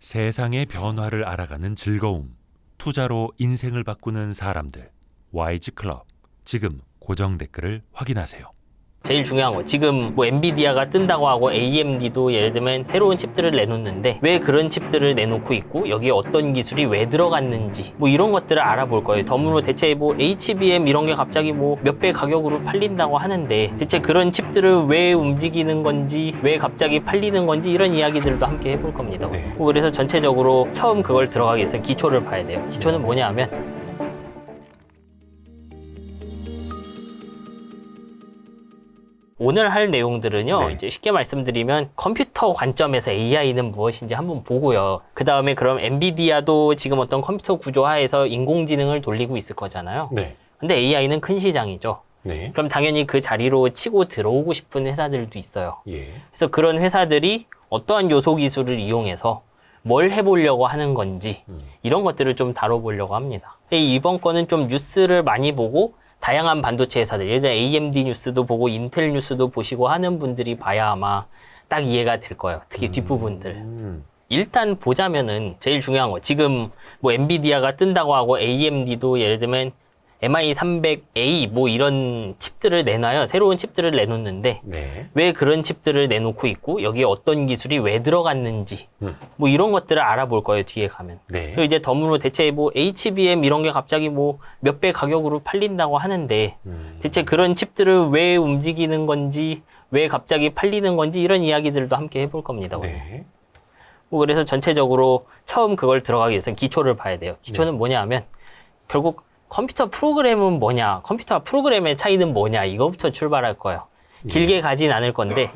세상의 변화를 알아가는 즐거움, 투자로 인생을 바꾸는 사람들, YG클럽. 지금 고정 댓글을 확인하세요. 제일 중요한 거 지금 뭐 엔비디아가 뜬다고 하고 AMD도 예를 들면 새로운 칩들을 내놓는데 왜 그런 칩들을 내놓고 있고 여기에 어떤 기술이 왜 들어갔는지 뭐 이런 것들을 알아볼 거예요. 덤으로 대체 뭐 HBM 이런 게 갑자기 뭐 몇 배 가격으로 팔린다고 하는데 대체 그런 칩들을 왜 움직이는 건지 왜 갑자기 팔리는 건지 이런 이야기들도 함께 해볼 겁니다. 네. 그래서 전체적으로 처음 그걸 들어가기 위해서 기초를 봐야 돼요. 기초는 뭐냐 하면 오늘 할 내용들은요, 네. 이제 쉽게 말씀드리면 컴퓨터 관점에서 AI는 무엇인지 한번 보고요. 그 다음에 그럼 엔비디아도 지금 어떤 컴퓨터 구조화에서 인공지능을 돌리고 있을 거잖아요. 네. 근데 AI는 큰 시장이죠. 네. 그럼 당연히 그 자리로 치고 들어오고 싶은 회사들도 있어요. 예. 그래서 그런 회사들이 어떠한 요소 기술을 이용해서 뭘 해보려고 하는 건지 이런 것들을 좀 다뤄보려고 합니다. 이번 거는 좀 뉴스를 많이 보고 다양한 반도체 회사들, 예를 들어 AMD 뉴스도 보고 인텔 뉴스도 보시고 하는 분들이 봐야 아마 딱 이해가 될 거예요. 특히 뒷부분들. 일단 보자면은 제일 중요한 거 지금 뭐 엔비디아가 뜬다고 하고 AMD도 예를 들면 MI300A 뭐 이런 칩들을 내놔요. 새로운 칩들을 내놓는데 네. 왜 그런 칩들을 내놓고 있고 여기에 어떤 기술이 왜 들어갔는지 뭐 이런 것들을 알아볼 거예요. 뒤에 가면. 네. 그리고 이제 덤으로 대체 뭐 HBM 이런 게 갑자기 뭐 몇 배 가격으로 팔린다고 하는데 대체 그런 칩들을 왜 움직이는 건지 왜 갑자기 팔리는 건지 이런 이야기들도 함께 해볼 겁니다. 네. 뭐 그래서 전체적으로 처음 그걸 들어가기 위해서는 기초를 봐야 돼요. 기초는 네. 뭐냐 하면 결국 컴퓨터 프로그램은 뭐냐, 컴퓨터와 프로그램의 차이는 뭐냐 이거부터 출발할 거예요. 길게 가진 않을 건데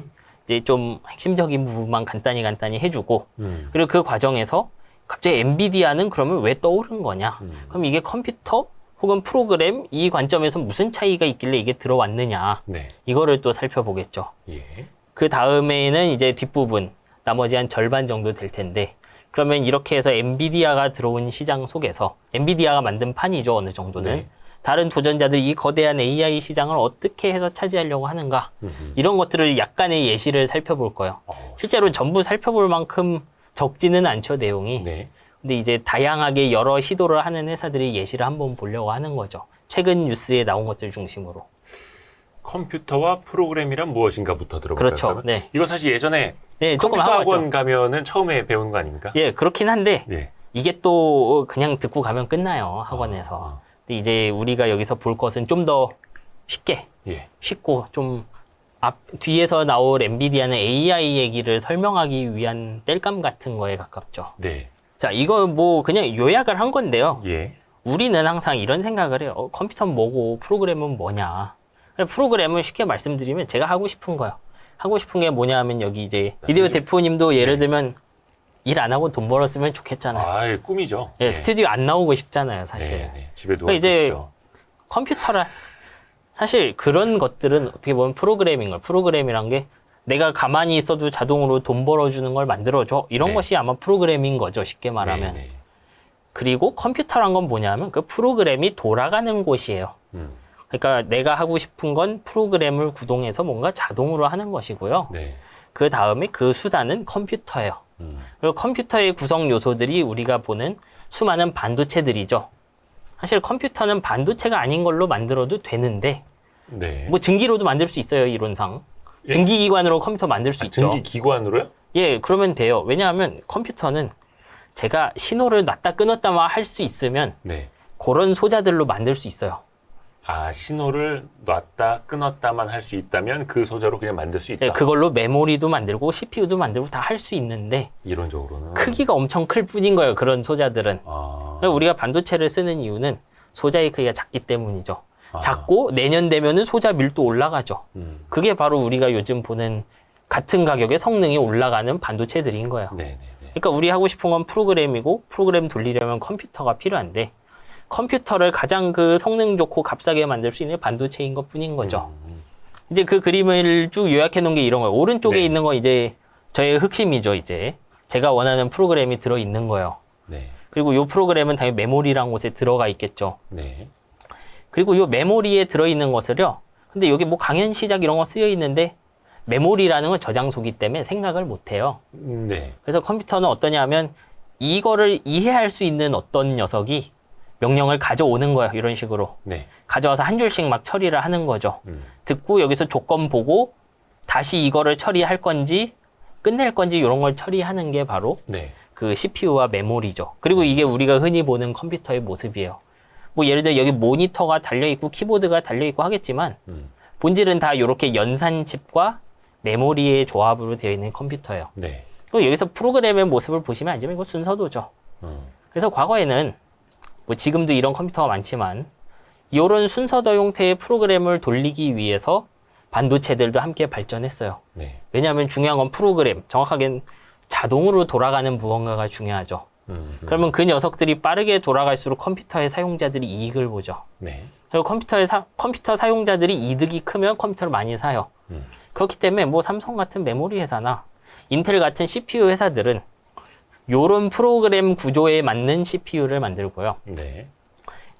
이제 좀 핵심적인 부분만 간단히 해주고 그리고 그 과정에서 갑자기 엔비디아는 그러면 왜 떠오른 거냐? 그럼 이게 컴퓨터 혹은 프로그램 이 관점에서 무슨 차이가 있길래 이게 들어왔느냐? 네. 이거를 또 살펴보겠죠. 예. 그 다음에는 이제 뒷부분 나머지 한 절반 정도 될 텐데 그러면 이렇게 해서 엔비디아가 들어온 시장 속에서 엔비디아가 만든 판이죠. 어느 정도는. 네. 다른 도전자들이 이 거대한 AI 시장을 어떻게 해서 차지하려고 하는가 이런 것들을 약간의 예시를 살펴볼 거예요. 실제로 전부 살펴볼 만큼 적지는 않죠. 내용이. 네. 근데 이제 다양하게 여러 시도를 하는 회사들이 예시를 한번 보려고 하는 거죠. 최근 뉴스에 나온 것들 중심으로. 컴퓨터와 프로그램이란 무엇인가부터 들어볼까요? 그렇죠. 그러면? 네. 이거 사실 예전에 네, 조금 컴퓨터 하고 학원 왔죠. 가면은 처음에 배우는 거 아닙니까? 예, 그렇긴 한데 예. 이게 또 그냥 듣고 가면 끝나요. 학원에서. 근데 이제 우리가 여기서 볼 것은 좀 더 쉽게, 예. 쉽고 좀 뒤에서 나올 엔비디아는 AI 얘기를 설명하기 위한 땔감 같은 거에 가깝죠. 네. 자, 이거 뭐 그냥 요약을 한 건데요. 예. 우리는 항상 이런 생각을 해요. 컴퓨터는 뭐고 프로그램은 뭐냐. 프로그램은 쉽게 말씀드리면 제가 하고 싶은 거예요. 하고 싶은 게 뭐냐 하면 여기 이제 이데오 대표님도 예를 들면 일 안 하고 돈 벌었으면 좋겠잖아요. 아, 꿈이죠. 예, 네. 스튜디오 안 나오고 싶잖아요, 사실. 네, 네. 집에 누워 그러니까 이제 있죠. 컴퓨터라 사실 그런 것들은 어떻게 보면 프로그램인 거예요. 프로그램이란 게 내가 가만히 있어도 자동으로 돈 벌어주는 걸 만들어줘. 이런 네. 것이 아마 프로그램인 거죠, 쉽게 말하면. 네, 네. 그리고 컴퓨터란 건 뭐냐면 그 프로그램이 돌아가는 곳이에요. 그러니까 내가 하고 싶은 건 프로그램을 구동해서 뭔가 자동으로 하는 것이고요. 네. 그 다음에 그 수단은 컴퓨터예요. 그리고 컴퓨터의 구성 요소들이 우리가 보는 수많은 반도체들이죠. 사실 컴퓨터는 반도체가 아닌 걸로 만들어도 되는데 네. 뭐 증기로도 만들 수 있어요, 이론상. 예? 증기기관으로 컴퓨터 만들 수 있죠. 증기 기관으로요? 예, 그러면 돼요. 왜냐하면 컴퓨터는 제가 신호를 놨다 끊었다만 할 수 있으면 네. 그런 소자들로 만들 수 있어요. 아, 신호를 놨다 끊었다만 할 수 있다면 그 소재로 그냥 만들 수 있다. 예, 그걸로 메모리도 만들고 CPU도 만들고 다 할 수 있는데 이론적으로는. 크기가 엄청 클 뿐인 거예요. 그런 소자들은. 아. 그러니까 우리가 반도체를 쓰는 이유는 소자의 크기가 작기 때문이죠. 아. 작고 내년 되면은 소자 밀도 올라가죠. 그게 바로 우리가 요즘 보는 같은 가격의 성능이 올라가는 반도체들인 거예요. 네, 네, 네. 그러니까 우리 하고 싶은 건 프로그램이고 프로그램 돌리려면 컴퓨터가 필요한데 컴퓨터를 가장 그 성능 좋고 값싸게 만들 수 있는 반도체인 것 뿐인 거죠. 이제 그 그림을 쭉 요약해 놓은 게 이런 거예요. 오른쪽에 네. 있는 건 이제 저의核心이죠. 이제 제가 원하는 프로그램이 들어 있는 거예요. 네. 그리고 이 프로그램은 당연히 메모리라는 곳에 들어가 있겠죠. 네. 그리고 이 메모리에 들어 있는 것을요. 근데 여기 뭐 강연 시작 이런 거 쓰여 있는데 메모리라는 건 저장소기 때문에 생각을 못 해요. 네. 그래서 컴퓨터는 어떠냐 하면 이거를 이해할 수 있는 어떤 녀석이 명령을 가져오는 거예요. 이런 식으로. 네. 가져와서 한 줄씩 막 처리를 하는 거죠. 듣고 여기서 조건 보고 다시 이거를 처리할 건지 끝낼 건지 이런 걸 처리하는 게 바로 네. 그 CPU와 메모리죠. 그리고 이게 우리가 흔히 보는 컴퓨터의 모습이에요. 뭐 예를 들어 여기 모니터가 달려있고 키보드가 달려있고 하겠지만 본질은 다 이렇게 연산칩과 메모리의 조합으로 되어 있는 컴퓨터예요. 네. 그리고 여기서 프로그램의 모습을 보시면 알지만 이거 순서도죠. 그래서 과거에는 뭐 지금도 이런 컴퓨터가 많지만 이런 순서도 형태의 프로그램을 돌리기 위해서 반도체들도 함께 발전했어요. 네. 왜냐하면 중요한 건 프로그램, 정확하게는 자동으로 돌아가는 무언가가 중요하죠. 그러면 그 녀석들이 빠르게 돌아갈수록 컴퓨터의 사용자들이 이익을 보죠. 네. 그리고 컴퓨터 사용자들이 이득이 크면 컴퓨터를 많이 사요. 그렇기 때문에 뭐 삼성 같은 메모리 회사나 인텔 같은 CPU 회사들은 요런 프로그램 구조에 맞는 CPU를 만들고요. 네.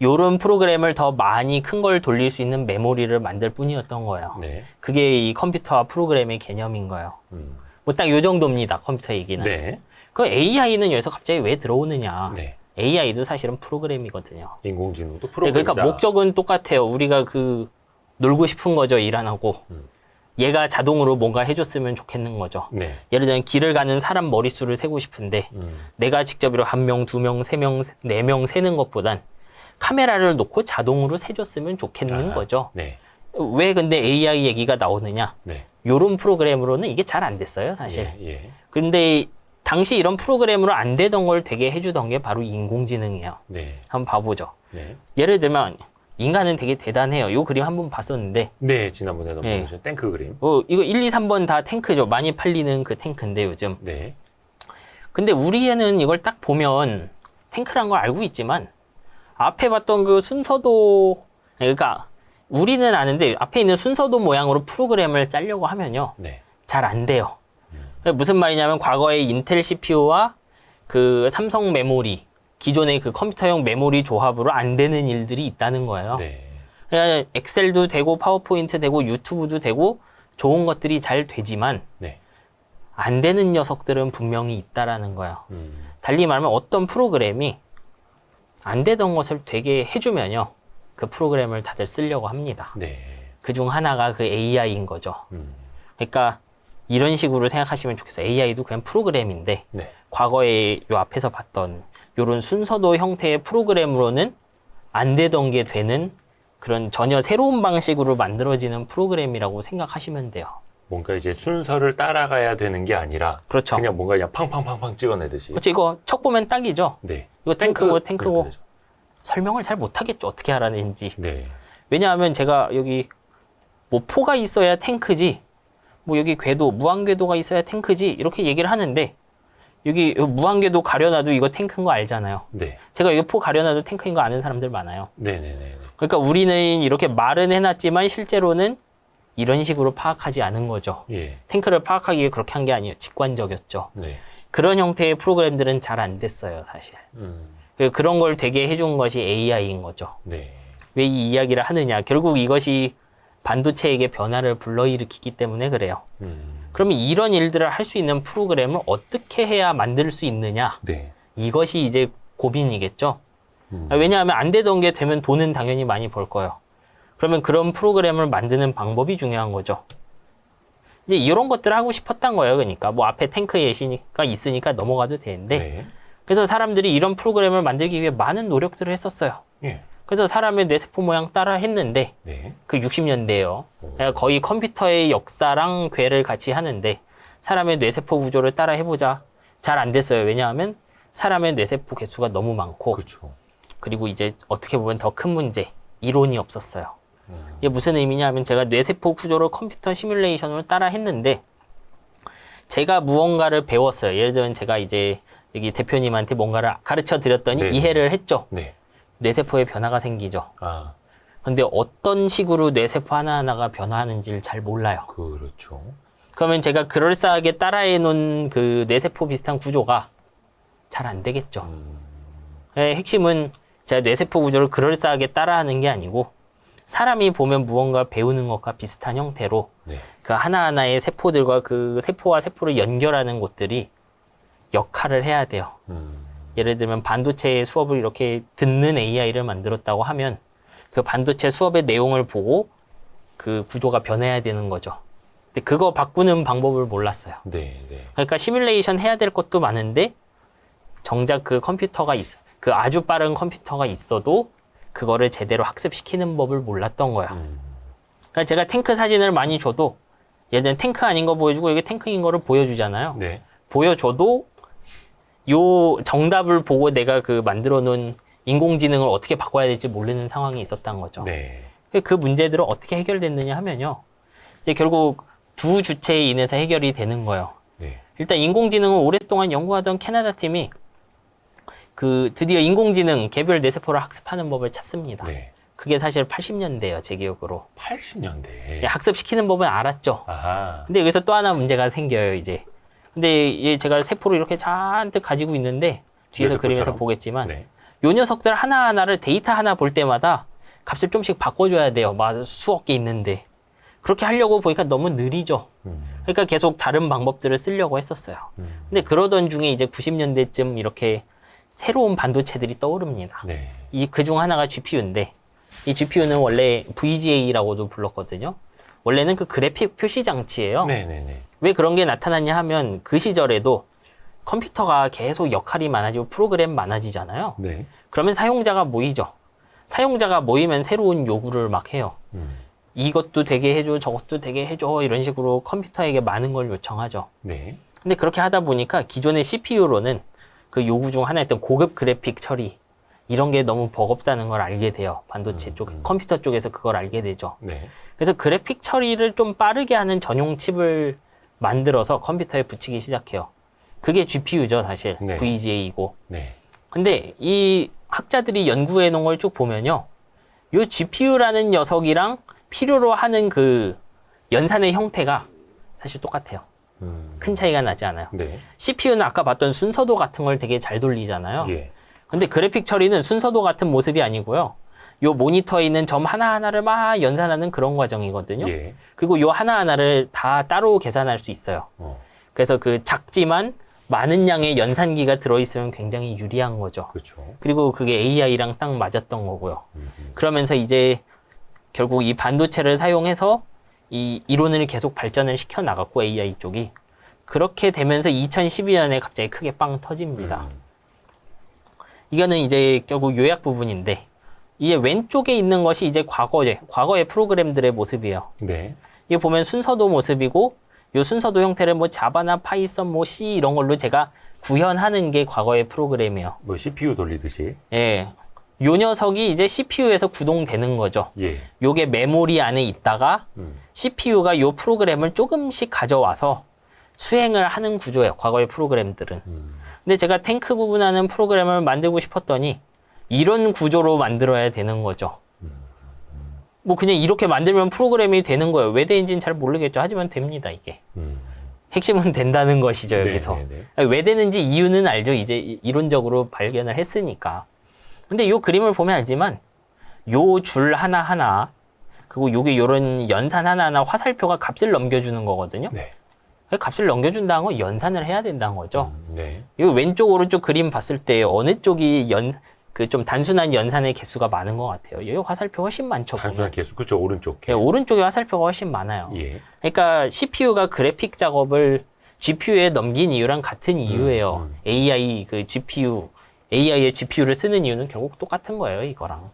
요런 프로그램을 더 많이 큰 걸 돌릴 수 있는 메모리를 만들 뿐이었던 거예요. 네. 그게 이 컴퓨터와 프로그램의 개념인 거예요. 뭐 딱 요 정도입니다. 컴퓨터 얘기는. 네. 그 AI는 여기서 갑자기 왜 들어오느냐. 네. AI도 사실은 프로그램이거든요. 인공지능도 네, 프로그램이다. 그러니까 목적은 똑같아요. 우리가 놀고 싶은 거죠. 일 안 하고. 얘가 자동으로 뭔가 해줬으면 좋겠는 거죠. 네. 예를 들면 길을 가는 사람 머릿수를 세고 싶은데 내가 직접 이렇게 1명, 2명, 3명, 4명 세는 것보단 카메라를 놓고 자동으로 세줬으면 좋겠는 거죠. 네. 왜 근데 AI 얘기가 나오느냐? 네. 요런 프로그램으로는 이게 잘 안 됐어요, 사실. 예. 예. 근데 당시 이런 프로그램으로 안 되던 걸 되게 해주던 게 바로 인공지능이에요. 네. 한번 봐보죠. 네. 예를 들면 인간은 되게 대단해요. 요 그림 한번 봤었는데 네. 지난번에 네. 넘어오신 탱크 그림. 이거 1, 2, 3번 다 탱크죠. 많이 팔리는 그 탱크인데 요즘. 네. 근데 우리는 이걸 딱 보면 탱크란 걸 알고 있지만 앞에 봤던 그 순서도 그러니까 우리는 아는데 앞에 있는 순서도 모양으로 프로그램을 짜려고 하면요. 네. 잘 안 돼요. 무슨 말이냐면 과거에 인텔 CPU와 그 삼성 메모리 기존의 그 컴퓨터용 메모리 조합으로 안 되는 일들이 있다는 거예요. 네. 그냥 엑셀도 되고 파워포인트 되고 유튜브도 되고 좋은 것들이 잘 되지만 네. 안 되는 녀석들은 분명히 있다라는 거예요. 달리 말하면 어떤 프로그램이 안 되던 것을 되게 해주면요. 그 프로그램을 다들 쓰려고 합니다. 네. 그 중 하나가 그 AI인 거죠. 그러니까 이런 식으로 생각하시면 좋겠어요. AI도 그냥 프로그램인데 네. 과거에 요 앞에서 봤던 요런 순서도 형태의 프로그램으로는 안 되던 게 되는 그런 전혀 새로운 방식으로 만들어지는 프로그램이라고 생각하시면 돼요. 뭔가 이제 순서를 따라가야 되는 게 아니라 그렇죠. 그냥 뭔가 그냥 팡팡팡팡 찍어내듯이. 그렇죠. 이거 척 보면 딱이죠. 네. 이거 탱크고 그렇게 탱크고 되죠. 설명을 잘 못하겠죠. 어떻게 하라는지. 네. 왜냐하면 제가 여기 뭐 포가 있어야 탱크지, 뭐 여기 궤도, 무한궤도가 있어야 탱크지 이렇게 얘기를 하는데 여기 무한궤도 가려놔도 이거 탱크인 거 알잖아요. 네. 제가 여기 포 가려놔도 탱크인 거 아는 사람들 많아요. 네네네. 그러니까 우리는 이렇게 말은 해놨지만 실제로는 이런 식으로 파악하지 않은 거죠. 예. 탱크를 파악하기 위해 그렇게 한 게 아니에요. 직관적이었죠. 네. 그런 형태의 프로그램들은 잘 안 됐어요, 사실. 그런 걸 되게 해준 것이 AI인 거죠. 네. 왜 이 이야기를 하느냐. 결국 이것이 반도체에게 변화를 불러일으키기 때문에 그래요. 그러면 이런 일들을 할 수 있는 프로그램을 어떻게 해야 만들 수 있느냐. 네. 이것이 이제 고민이겠죠. 왜냐하면 안 되던 게 되면 돈은 당연히 많이 벌 거예요. 그러면 그런 프로그램을 만드는 방법이 중요한 거죠. 이제 이런 것들을 하고 싶었던 거예요. 그러니까 뭐 앞에 탱크 예시가 있으니까 넘어가도 되는데 네. 그래서 사람들이 이런 프로그램을 만들기 위해 많은 노력들을 했었어요. 예. 그래서 사람의 뇌세포 모양 따라 했는데 네. 그 60년대예요. 거의 컴퓨터의 역사랑 궤를 같이 하는데 사람의 뇌세포 구조를 따라 해보자. 잘 안 됐어요. 왜냐하면 사람의 뇌세포 개수가 너무 많고 그렇죠. 그리고 이제 어떻게 보면 더 큰 문제, 이론이 없었어요. 이게 무슨 의미냐면 제가 뇌세포 구조를 컴퓨터 시뮬레이션으로 따라 했는데 제가 무언가를 배웠어요. 예를 들면 제가 이제 여기 대표님한테 뭔가를 가르쳐 드렸더니 네. 이해를 했죠. 네. 뇌세포에 변화가 생기죠. 아, 근데 어떤 식으로 뇌세포 하나하나가 변화하는지를 잘 몰라요. 그렇죠. 그러면 제가 그럴싸하게 따라해 놓은 그 뇌세포 비슷한 구조가 잘 안 되겠죠. 핵심은 제가 뇌세포 구조를 그럴싸하게 따라하는 게 아니고 사람이 보면 무언가 배우는 것과 비슷한 형태로 네. 그 하나하나의 세포들과 그 세포와 세포를 연결하는 곳들이 역할을 해야 돼요. 예를 들면 반도체 수업을 이렇게 듣는 AI를 만들었다고 하면 그 반도체 수업의 내용을 보고 그 구조가 변해야 되는 거죠. 근데 그거 바꾸는 방법을 몰랐어요. 네, 네. 그러니까 시뮬레이션 해야 될 것도 많은데 정작 그 컴퓨터가 그 아주 빠른 컴퓨터가 있어도 그거를 제대로 학습시키는 법을 몰랐던 거야. 그러니까 제가 탱크 사진을 많이 줘도 예전에 탱크 아닌 거 보여주고 이게 탱크인 거를 보여주잖아요. 네. 보여줘도 요 정답을 보고 내가 그 만들어 놓은 인공지능을 어떻게 바꿔야 될지 모르는 상황이 있었던 거죠. 네. 그 문제들을 어떻게 해결됐느냐 하면요. 이제 결국 두 주체에 인해서 해결이 되는 거예요. 네. 일단 인공지능을 오랫동안 연구하던 캐나다 팀이 그 드디어 인공지능 개별 뇌세포를 학습하는 법을 찾습니다. 네. 그게 사실 80년대예요, 제 기억으로. 80년대. 학습시키는 법은 알았죠. 아하. 근데 여기서 또 하나 문제가 생겨요, 이제. 근데 얘 제가 세포를 이렇게 잔뜩 가지고 있는데 뒤에서 뇌세포처럼. 그림에서 보겠지만 네. 요 녀석들 하나하나를 데이터 하나 볼 때마다 값을 좀씩 바꿔줘야 돼요. 막 수억 개 있는데. 그렇게 하려고 보니까 너무 느리죠. 그러니까 계속 다른 방법들을 쓰려고 했었어요. 근데 그러던 중에 이제 90년대쯤 이렇게 새로운 반도체들이 떠오릅니다. 네. 그 중 하나가 GPU인데 이 GPU는 원래 VGA라고도 불렀거든요. 원래는 그 그래픽 표시 장치예요. 네, 네, 네. 왜 그런 게 나타났냐 하면 그 시절에도 컴퓨터가 계속 역할이 많아지고 프로그램 많아지잖아요. 네. 그러면 사용자가 모이죠. 사용자가 모이면 새로운 요구를 막 해요. 이것도 되게 해줘, 저것도 되게 해줘 이런 식으로 컴퓨터에게 많은 걸 요청하죠. 네. 근데 그렇게 하다 보니까 기존의 CPU로는 그 요구 중 하나였던 고급 그래픽 처리 이런 게 너무 버겁다는 걸 알게 돼요. 반도체 쪽, 컴퓨터 쪽에서 그걸 알게 되죠. 네. 그래서 그래픽 처리를 좀 빠르게 하는 전용 칩을 만들어서 컴퓨터에 붙이기 시작해요. 그게 GPU죠, 사실. 네. VGA이고. 네. 근데 이 학자들이 연구해 놓은 걸 쭉 보면요. 요 GPU라는 녀석이랑 필요로 하는 그 연산의 형태가 사실 똑같아요. 큰 차이가 나지 않아요. 네. CPU는 아까 봤던 순서도 같은 걸 되게 잘 돌리잖아요. 예. 근데 그래픽 처리는 순서도 같은 모습이 아니고요. 요 모니터에 있는 점 하나하나를 막 연산하는 그런 과정이거든요. 예. 그리고 요 하나하나를 다 따로 계산할 수 있어요. 그래서 그 작지만 많은 양의 연산기가 들어있으면 굉장히 유리한 거죠. 그렇죠. 그리고 그게 AI랑 딱 맞았던 거고요. 그러면서 이제 결국 이 반도체를 사용해서 이 이론을 계속 발전을 시켜 나갔고 AI 쪽이 그렇게 되면서 2012년에 갑자기 크게 빵 터집니다. 이거는 이제 결국 요약 부분인데 이게 왼쪽에 있는 것이 이제 과거의 프로그램들의 모습이에요. 네. 이거 보면 순서도 모습이고 요 순서도 형태를 뭐 자바나 파이썬 뭐 C 이런 걸로 제가 구현하는 게 과거의 프로그램이에요. 뭐 CPU 돌리듯이. 예. 요 녀석이 이제 CPU에서 구동되는 거죠. 예. 요게 메모리 안에 있다가 CPU가 요 프로그램을 조금씩 가져와서 수행을 하는 구조예요. 과거의 프로그램들은. 근데 제가 탱크 구분하는 프로그램을 만들고 싶었더니 이런 구조로 만들어야 되는 거죠. 뭐 그냥 이렇게 만들면 프로그램이 되는 거예요. 왜 되는지는 잘 모르겠죠. 하지만 됩니다, 이게. 핵심은 된다는 것이죠, 여기서. 네. 왜 되는지 이유는 알죠. 이제 이론적으로 발견을 했으니까. 근데 요 그림을 보면 알지만 요 줄 하나하나 그리고 요게 요런 연산 하나하나 화살표가 값을 넘겨주는 거거든요. 네. 값을 넘겨준다는 건 연산을 해야 된다는 거죠. 네. 이 왼쪽 오른쪽 그림 봤을 때 어느 쪽이 그 좀 단순한 연산의 개수가 많은 것 같아요. 여기 화살표 훨씬 많죠. 단순한 개수. 그렇죠. 오른쪽. 예, 오른쪽에 화살표가 훨씬 많아요. 예. 그러니까 CPU가 그래픽 작업을 GPU에 넘긴 이유랑 같은 이유예요. AI의 GPU를 쓰는 이유는 결국 똑같은 거예요, 이거랑.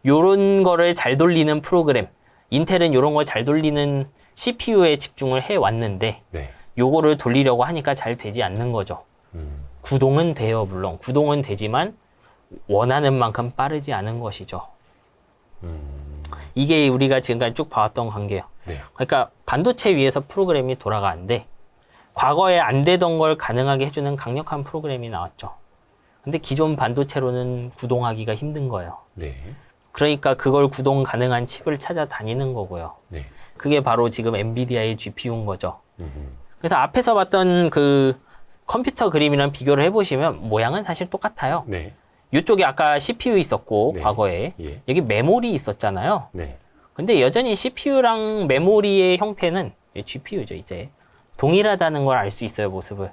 요런 거를 잘 돌리는 프로그램, 인텔은 요런 거 잘 돌리는 CPU에 집중을 해 왔는데, 네. 요거를 돌리려고 하니까 잘 되지 않는 거죠. 구동은 돼요, 물론. 구동은 되지만 원하는 만큼 빠르지 않은 것이죠. 이게 우리가 지금까지 쭉 봐왔던 관계예요. 네. 그러니까 반도체 위에서 프로그램이 돌아가는데 과거에 안 되던 걸 가능하게 해주는 강력한 프로그램이 나왔죠. 근데 기존 반도체로는 구동하기가 힘든 거예요. 네. 그러니까 그걸 구동 가능한 칩을 찾아다니는 거고요. 네. 그게 바로 지금 엔비디아의 GPU인 거죠. 그래서 앞에서 봤던 그 컴퓨터 그림이랑 비교를 해보시면 모양은 사실 똑같아요. 네. 이쪽에 아까 CPU 있었고 네. 과거에 예. 여기 메모리 있었잖아요. 네. 근데 여전히 CPU랑 메모리의 형태는 GPU죠, 이제. 동일하다는 걸 알 수 있어요, 모습을.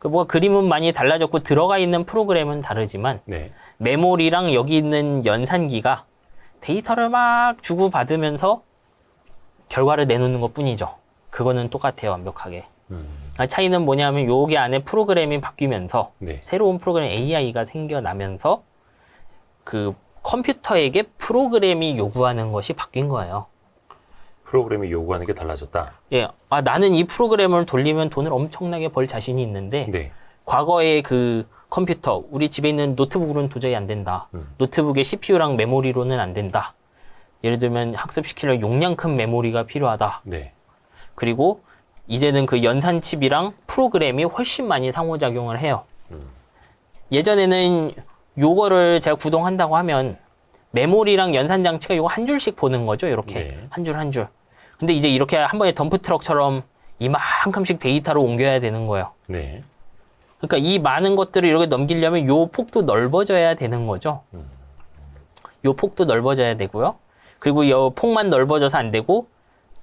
그 뭐가 그림은 많이 달라졌고 들어가 있는 프로그램은 다르지만 네. 메모리랑 여기 있는 연산기가 데이터를 막 주고받으면서 결과를 내놓는 것 뿐이죠. 그거는 똑같아요, 완벽하게. 차이는 뭐냐면 여기 안에 프로그램이 바뀌면서 네. 새로운 프로그램 AI가 생겨나면서 그 컴퓨터에게 프로그램이 요구하는 것이 바뀐 거예요. 프로그램이 요구하는 게 달라졌다. 예, 나는 이 프로그램을 돌리면 돈을 엄청나게 벌 자신이 있는데 네. 과거의 그 컴퓨터, 우리 집에 있는 노트북으로는 도저히 안 된다. 노트북의 CPU랑 메모리로는 안 된다. 예를 들면 학습시키려면 용량 큰 메모리가 필요하다. 네. 그리고 이제는 그 연산 칩이랑 프로그램이 훨씬 많이 상호작용을 해요. 예전에는 요거를 제가 구동한다고 하면 메모리랑 연산 장치가 요거 한 줄씩 보는 거죠. 이렇게 네. 한 줄 한 줄. 근데 이제 이렇게 한 번에 덤프 트럭처럼 이만큼씩 데이터를 옮겨야 되는 거예요. 네. 그러니까 이 많은 것들을 이렇게 넘기려면 요 폭도 넓어져야 되는 거죠. 요 폭도 넓어져야 되고요. 그리고 요 폭만 넓어져서 안 되고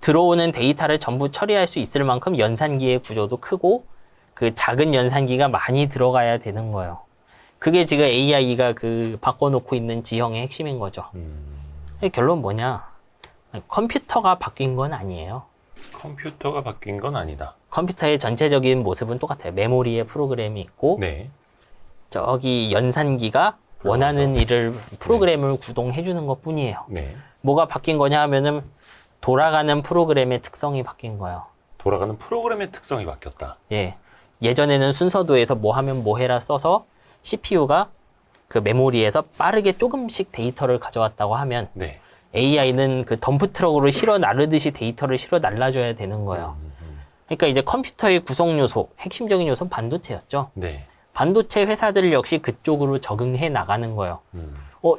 들어오는 데이터를 전부 처리할 수 있을 만큼 연산기의 구조도 크고 그 작은 연산기가 많이 들어가야 되는 거예요. 그게 지금 AI가 그 바꿔놓고 있는 지형의 핵심인 거죠. 결론 뭐냐? 컴퓨터가 바뀐 건 아니에요. 컴퓨터가 바뀐 건 아니다. 컴퓨터의 전체적인 모습은 똑같아요. 메모리에 프로그램이 있고 네. 저기 연산기가 원하는 일을 프로그램을 구동해 주는 것 뿐이에요. 네. 뭐가 바뀐 거냐 하면은 돌아가는 프로그램의 특성이 바뀐 거예요. 돌아가는 프로그램의 특성이 바뀌었다. 예. 예전에는 순서도에서 뭐 하면 뭐 해라 써서 CPU가 그 메모리에서 빠르게 조금씩 데이터를 가져왔다고 하면 네. AI는 그 덤프 트럭으로 실어 나르듯이 데이터를 실어 날라줘야 되는 거예요. 그러니까 이제 컴퓨터의 구성 요소, 핵심적인 요소는 반도체였죠. 네. 반도체 회사들 역시 그쪽으로 적응해 나가는 거예요.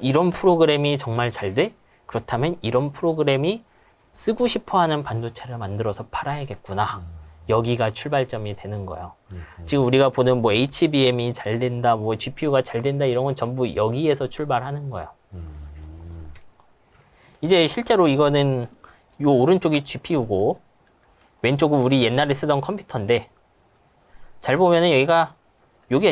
이런 프로그램이 정말 잘 돼? 그렇다면 이런 프로그램이 쓰고 싶어 하는 반도체를 만들어서 팔아야겠구나. 여기가 출발점이 되는 거예요. 지금 우리가 보는 뭐 HBM이 잘 된다, 뭐 GPU가 잘 된다 이런 건 전부 여기에서 출발하는 거예요. 이제 실제로 이거는 요 오른쪽이 GPU고 왼쪽은 우리 옛날에 쓰던 컴퓨터인데 잘 보면은 여기가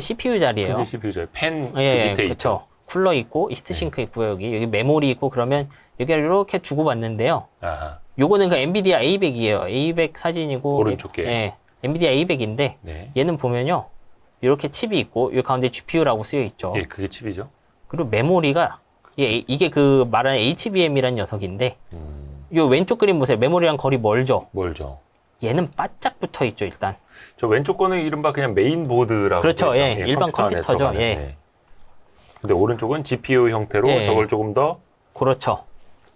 CPU 자리예요. 그게 CPU죠. 펜 예, 밑에 그렇죠. 쿨러 있고 히트싱크 있고요. 여기 메모리 있고 그러면 여기를 이렇게 주고받는데요. 아하. 요거는 그 엔비디아 A100이에요. A100 사진이고 오른쪽 게. 예. 엔비디아 A100인데 네. 얘는 보면요. 이렇게 칩이 있고 요 가운데 GPU라고 쓰여 있죠. 예, 그게 칩이죠. 그리고 메모리가 이게 그 말하는 HBM이라는 녀석인데 요 왼쪽 그림 보세요. 메모리랑 거리 멀죠. 뭘죠? 얘는 바짝 붙어 있죠, 일단. 저 왼쪽 거는 이른바 그냥 메인보드라고. 그렇죠. 되어 예. 있던, 일반 컴퓨터 안에 컴퓨터죠. 들어가는, 예. 네. 근데 오른쪽은 GPU 형태로 예. 저걸 조금 더 그렇죠.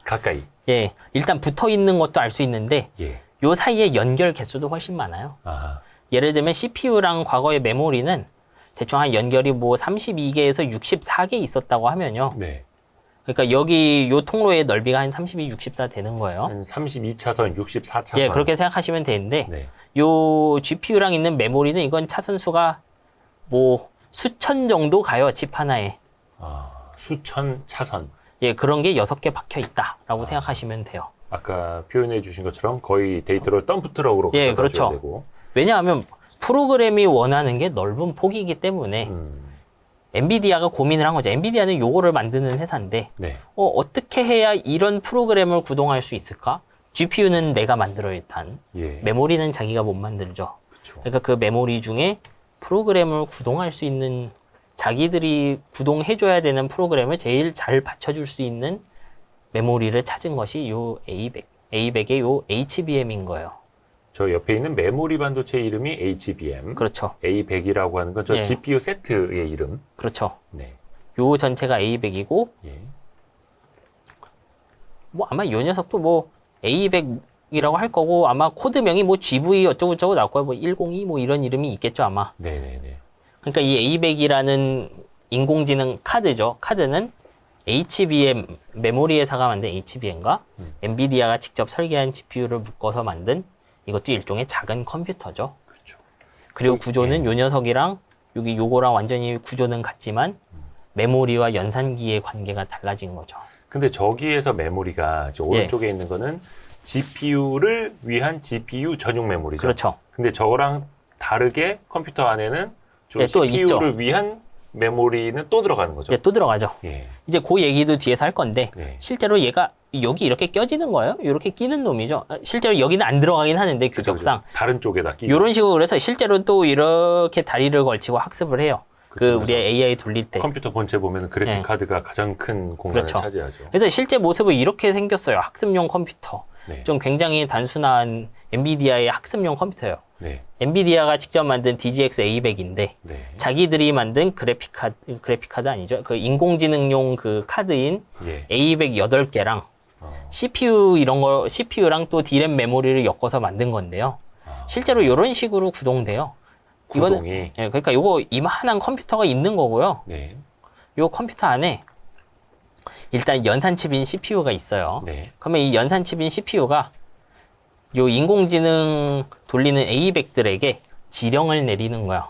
가까이. 예. 일단 붙어 있는 것도 알 수 있는데 예. 요 사이에 연결 개수도 훨씬 많아요. 아하. 예를 들면 CPU랑 과거의 메모리는 대충 한 연결이 뭐 32개에서 64개 있었다고 하면요. 네. 그러니까 여기 요 통로의 넓이가 한 32, 64 되는 거예요. 한 32차선, 64차선. 예, 그렇게 생각하시면 되는데 네. 요 GPU랑 있는 메모리는 이건 차선 수가 뭐 수천 정도 가요, 칩 하나에. 수천 차선. 예, 그런 게 6개 박혀 있다라고 생각하시면 돼요. 아까 표현해 주신 것처럼 거의 데이터를 덤프 트럭으로 예, 가져다 그렇죠. 줘야 되고. 왜냐하면 프로그램이 원하는 게 넓은 폭이기 때문에 엔비디아가 고민을 한 거죠. 엔비디아는 요거를 만드는 회사인데 네. 어떻게 해야 이런 프로그램을 구동할 수 있을까? GPU는 내가 만들어 일단. 예. 메모리는 자기가 못 만들죠. 그렇죠. 그러니까 그 메모리 중에 프로그램을 구동할 수 있는 자기들이 구동해줘야 되는 프로그램을 제일 잘 받쳐줄 수 있는 메모리를 찾은 것이 요 A100의 요 HBM인 거예요. 저 옆에 있는 메모리 반도체 이름이 HBM. 그렇죠. A100이라고 하는 건 저 예. GPU 세트의 이름. 그렇죠. 네. 요 전체가 A100이고 예. 뭐 아마 요 녀석도 뭐 A100이라고 할 거고 아마 코드명이 뭐 GV 어쩌고저쩌고 나올 거예요. 뭐 102 뭐 이런 이름이 있겠죠 아마. 네네네. 그러니까 이 A100이라는 인공지능 카드죠. 카드는 HBM 메모리 회사가 만든 HBM과 엔비디아가 직접 설계한 GPU를 묶어서 만든 이것도 일종의 작은 컴퓨터죠. 그렇죠. 그리고 구조는 요 녀석이랑 여기 요거랑 완전히 구조는 같지만 메모리와 연산기의 관계가 달라진 거죠. 근데 저기에서 메모리가 저 오른쪽에 있는 거는 GPU를 위한 GPU 전용 메모리죠. 그렇죠. 근데 저거랑 다르게 컴퓨터 안에는 예, 또 CPU를 있죠. 위한 메모리는 또 들어가는 거죠. 예, 또 들어가죠. 예. 이제 그 얘기도 뒤에서 할 건데 네. 실제로 얘가 여기 이렇게 껴지는 거예요. 이렇게 끼는 놈이죠. 실제로 여기는 안 들어가긴 하는데 그죠, 규격상 그죠. 다른 쪽에다 끼고. 이런 식으로 그래서 실제로 또 이렇게 다리를 걸치고 학습을 해요. 그쵸, 우리 AI 돌릴 때. 컴퓨터 본체 보면 그래픽 네. 카드가 가장 큰 공간을 그렇죠. 차지하죠. 그래서 실제 모습은 이렇게 생겼어요. 학습용 컴퓨터. 네. 좀 굉장히 단순한 엔비디아의 학습용 컴퓨터예요. 네. 엔비디아가 직접 만든 DGX A100인데 네. 자기들이 만든 그래픽카드 아니죠. 그 인공지능용 그 카드인 예. A100 8개랑 CPU랑 또 D램 메모리를 엮어서 만든 건데요. 실제로 이런 식으로 구동돼요. 구동이. 예, 그러니까 요거 이만한 컴퓨터가 있는 거고요. 네. 요 컴퓨터 안에 일단 연산칩인 CPU가 있어요. 네. 그러면 이 연산칩인 CPU가 요 인공지능 돌리는 A100들에게 지령을 내리는 거예요.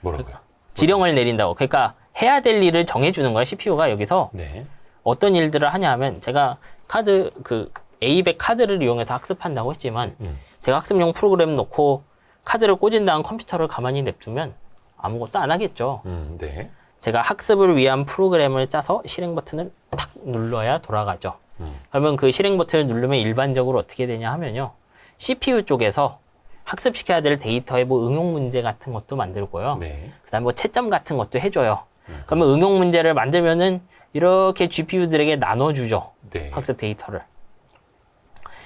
뭐라고요? 지령을 내린다고. 그러니까 해야 될 일을 정해주는 거예요. CPU가 여기서 네. 어떤 일들을 하냐 하면 제가 A100 카드를 이용해서 학습한다고 했지만 제가 학습용 프로그램 놓고 카드를 꽂은 다음 컴퓨터를 가만히 냅두면 아무것도 안 하겠죠. 네. 제가 학습을 위한 프로그램을 짜서 실행 버튼을 탁 눌러야 돌아가죠. 그러면 그 실행 버튼을 누르면 일반적으로 어떻게 되냐 하면요. CPU 쪽에서 학습시켜야 될 데이터의 뭐 응용 문제 같은 것도 만들고요. 네. 그 다음에 뭐 채점 같은 것도 해줘요. 그러면 응용 문제를 만들면은 이렇게 GPU들에게 나눠주죠. 네. 학습 데이터를.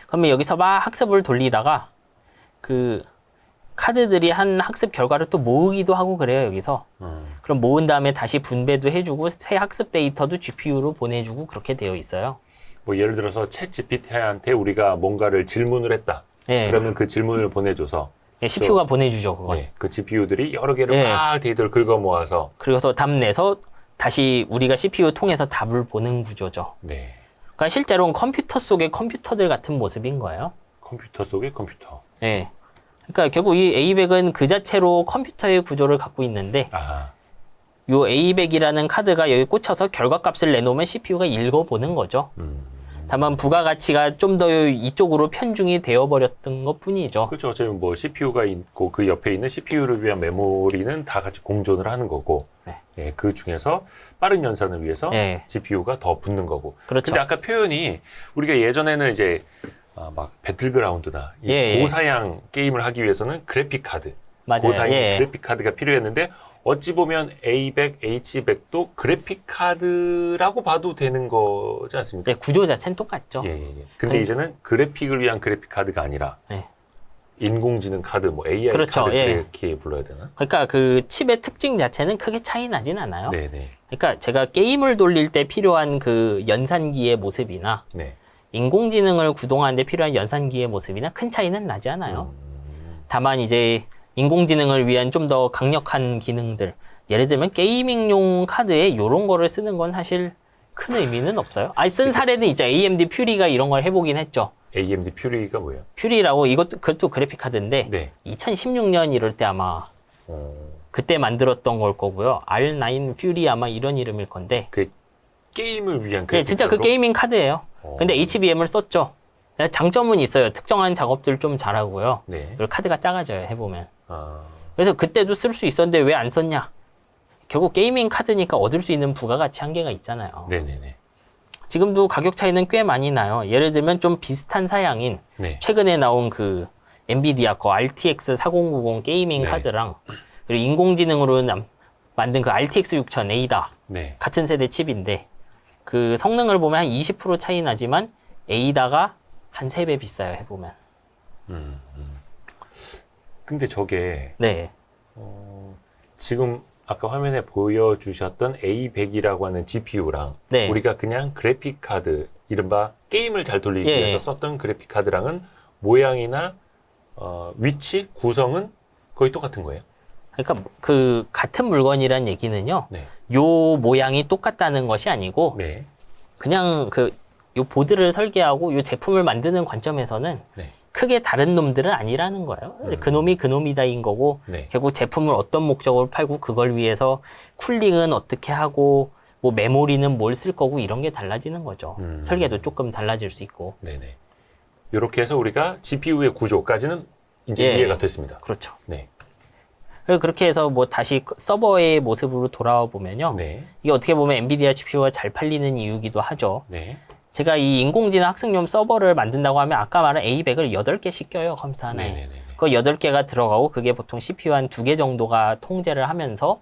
그러면 여기서 막 학습을 돌리다가 그 카드들이 한 학습 결과를 또 모으기도 하고 그래요, 여기서. 그럼 모은 다음에 다시 분배도 해주고 새 학습 데이터도 GPU로 보내주고 그렇게 되어 있어요. 뭐 예를 들어서 챗 GPT한테 우리가 뭔가를 질문을 했다. 예. 그러면 그 질문을 보내줘서 예, CPU가 보내주죠, 그건. 예, 그 GPU들이 여러 개를 예. 막 데이터를 긁어 모아서 그래서 답 내서 다시 우리가 CPU 통해서 답을 보는 구조죠. 네. 그러니까 실제로는 컴퓨터 속의 컴퓨터들 같은 모습인 거예요. 컴퓨터 속의 컴퓨터. 예. 그러니까 결국 이 A100은 그 자체로 컴퓨터의 구조를 갖고 있는데 아, 요 A100이라는 카드가 여기 꽂혀서 결과값을 내놓으면 CPU가 읽어보는 거죠. 다만 부가가치가 좀 더 이쪽으로 편중이 되어버렸던 것 뿐이죠. 그렇죠. 어차피 뭐 CPU가 있고 그 옆에 있는 CPU를 위한 메모리는 다 같이 공존을 하는 거고, 네. 예, 그 중에서 빠른 연산을 위해서 예. GPU가 더 붙는 거고. 그렇죠. 근데 아까 표현이 우리가 예전에는 이제 막 배틀그라운드나 이 예, 예. 고사양 게임을 하기 위해서는 그래픽 카드, 맞아요. 고사양 예. 그래픽 카드가 필요했는데 어찌 보면 A100, H100도 그래픽 카드라고 봐도 되는 거지 않습니까? 네, 구조 자체는 똑같죠. 예, 예, 예. 근데 이제는 그래픽을 위한 그래픽 카드가 아니라 예. 인공지능 카드, 뭐 AI 그렇죠, 카드 예. 이렇게 불러야 되나? 그러니까 그 칩의 특징 자체는 크게 차이 나진 않아요. 네네. 그러니까 제가 게임을 돌릴 때 필요한 그 연산기의 모습이나 네. 인공지능을 구동하는 데 필요한 연산기의 모습이나 큰 차이는 나지 않아요. 다만 이제 인공지능을 위한 좀 더 강력한 기능들, 예를 들면 게이밍용 카드에 이런 거를 쓰는 건 사실 큰 의미는 없어요. 쓴 사례는 있죠. AMD 퓨리가 이런 걸 해보긴 했죠. AMD 퓨리가 뭐예요? 퓨리라고 그것도 그래픽 카드인데 네. 2016년 이럴 때 아마 그때 만들었던 걸 거고요. R9 퓨리 아마 이런 이름일 건데 그 게임을 위한 그래, 그래픽 진짜 그 카드로? 게이밍 카드예요. 근데 HBM을 썼죠. 장점은 있어요. 특정한 작업들 좀 잘하고요. 네. 그리고 카드가 작아져요, 해보면. 아, 그래서 그때도 쓸 수 있었는데 왜 안 썼냐? 결국 게이밍 카드니까 얻을 수 있는 부가가치 한계가 있잖아요. 네네네. 지금도 가격 차이는 꽤 많이 나요. 예를 들면 좀 비슷한 사양인 네. 최근에 나온 그 엔비디아 거 RTX 4090 게이밍 네. 카드랑 그리고 인공지능으로 만든 그 RTX 6000 A다 네. 같은 세대 칩인데 그 성능을 보면 한 20% 차이 나지만 A다가 한 3배 비싸요, 해보면. 근데 저게 네. 지금 아까 화면에 보여주셨던 A100이라고 하는 GPU랑 네. 우리가 그냥 그래픽 카드, 이른바 게임을 잘 돌리기 예, 위해서 예. 썼던 그래픽 카드랑은 모양이나 위치, 구성은 거의 똑같은 거예요? 그러니까 그 같은 물건이란 얘기는요. 네. 요 모양이 똑같다는 것이 아니고 네. 그냥 요 보드를 설계하고 요 제품을 만드는 관점에서는 네. 크게 다른 놈들은 아니라는 거예요. 그놈이 그놈이다인 거고 네. 결국 제품을 어떤 목적으로 팔고 그걸 위해서 쿨링은 어떻게 하고 뭐 메모리는 뭘 쓸 거고 이런 게 달라지는 거죠. 설계도 조금 달라질 수 있고. 네네. 이렇게 해서 우리가 GPU의 구조까지는 이제 예. 이해가 됐습니다. 그렇죠. 네. 그래서 그렇게 해서 뭐 다시 서버의 모습으로 돌아와 보면요. 네. 이게 어떻게 보면 엔비디아 GPU가 잘 팔리는 이유기도 하죠. 네. 제가 이 인공지능 학습용 서버를 만든다고 하면 아까 말한 A100을 8개씩 껴요, 컴퓨터 하나에. 네네네. 그 8개가 들어가고 그게 보통 CPU 한 2개 정도가 통제를 하면서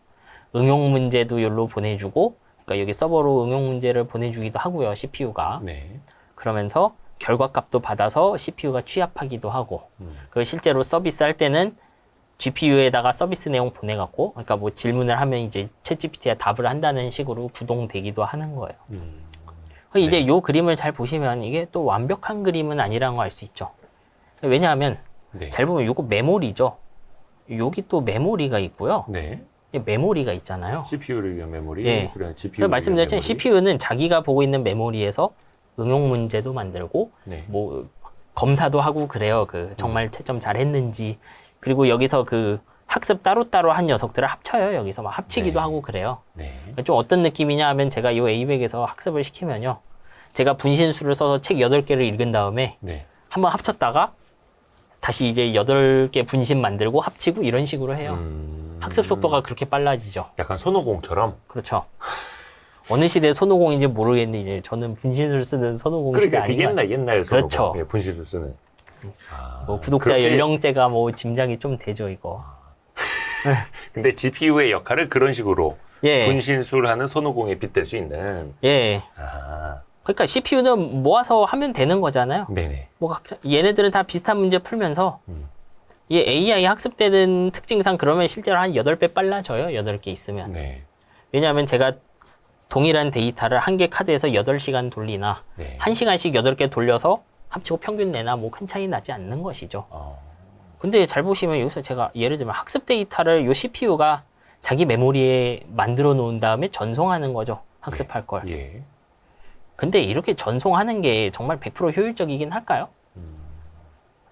응용 문제도 여기로 보내주고, 그러니까 여기 서버로 응용 문제를 보내주기도 하고요, CPU가. 네. 그러면서 결과값도 받아서 CPU가 취합하기도 하고, 그리고 실제로 서비스 할 때는 GPU에다가 서비스 내용 보내갖고, 그러니까 뭐 질문을 하면 이제 챗GPT가 답을 한다는 식으로 구동되기도 하는 거예요. 이제 요 그림을 잘 보시면 이게 또 완벽한 그림은 아니라는 걸 알 수 있죠. 왜냐하면 네. 잘 보면 요거 메모리죠. 여기 또 메모리가 있고요. 네. 메모리가 있잖아요. CPU를 위한 메모리, 예. 그런 GPU. 그래서 말씀드렸지만 CPU는 자기가 보고 있는 메모리에서 응용 문제도 만들고, 네. 뭐 검사도 하고 그래요. 그 정말 채점 잘 했는지. 그리고 여기서 그 학습 따로따로 한 녀석들을 합쳐요. 여기서 막 합치기도 네. 하고 그래요. 네. 좀 어떤 느낌이냐 하면 제가 이 A100에서 학습을 시키면요. 제가 분신술을 써서 책 8개를 읽은 다음에 네. 한번 합쳤다가 다시 이제 8개 분신 만들고 합치고 이런 식으로 해요. 학습 속도가 그렇게 빨라지죠. 약간 손오공처럼. 그렇죠. 어느 시대 손오공인지 모르겠는데 이제 저는 분신술 쓰는 손오공 시대 그러니까 그 아닌가. 옛날 손오공. 그렇죠. 예, 분신술 쓰는. 뭐 구독자 그렇게- 연령대가 뭐 짐작이 좀 되죠, 이거. 근데 GPU의 역할을 그런 식으로 예. 분신술하는 손오공에 빗댈 수 있는. 예. 아, 그러니까 CPU는 모아서 하면 되는 거잖아요. 네네. 뭐 각자 얘네들은 다 비슷한 문제 풀면서 이 AI 학습되는 특징상 그러면 실제로 한 8배 빨라져요. 8개 있으면. 네. 왜냐하면 제가 동일한 데이터를 한 개 카드에서 8시간 돌리나 네. 1시간씩 8개 돌려서 합치고 평균 내나 뭐 큰 차이 나지 않는 것이죠. 어, 근데 잘 보시면 여기서 제가 예를 들면 학습 데이터를 요 CPU가 자기 메모리에 만들어 놓은 다음에 전송하는 거죠. 학습할 걸. 예. 근데 이렇게 전송하는 게 정말 100% 효율적이긴 할까요?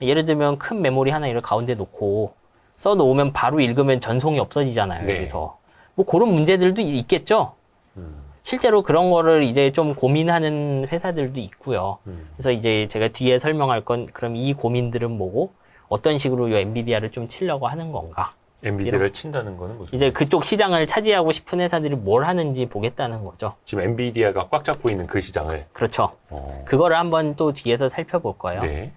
예를 들면 큰 메모리 하나 이를 가운데 놓고 써 놓으면 바로 읽으면 전송이 없어지잖아요. 네. 여기서. 뭐 그런 문제들도 있겠죠. 실제로 그런 거를 이제 좀 고민하는 회사들도 있고요. 그래서 이제 제가 뒤에 설명할 건 그럼 이 고민들은 뭐고 어떤 식으로 이 엔비디아를 좀 치려고 하는 건가. 엔비디아를 친다는 거는 무슨? 이제 그쪽 시장을 차지하고 싶은 회사들이 뭘 하는지 보겠다는 거죠. 지금 엔비디아가 꽉 잡고 있는 그 시장을. 그렇죠. 그거를 한번 또 뒤에서 살펴볼 거예요. 네.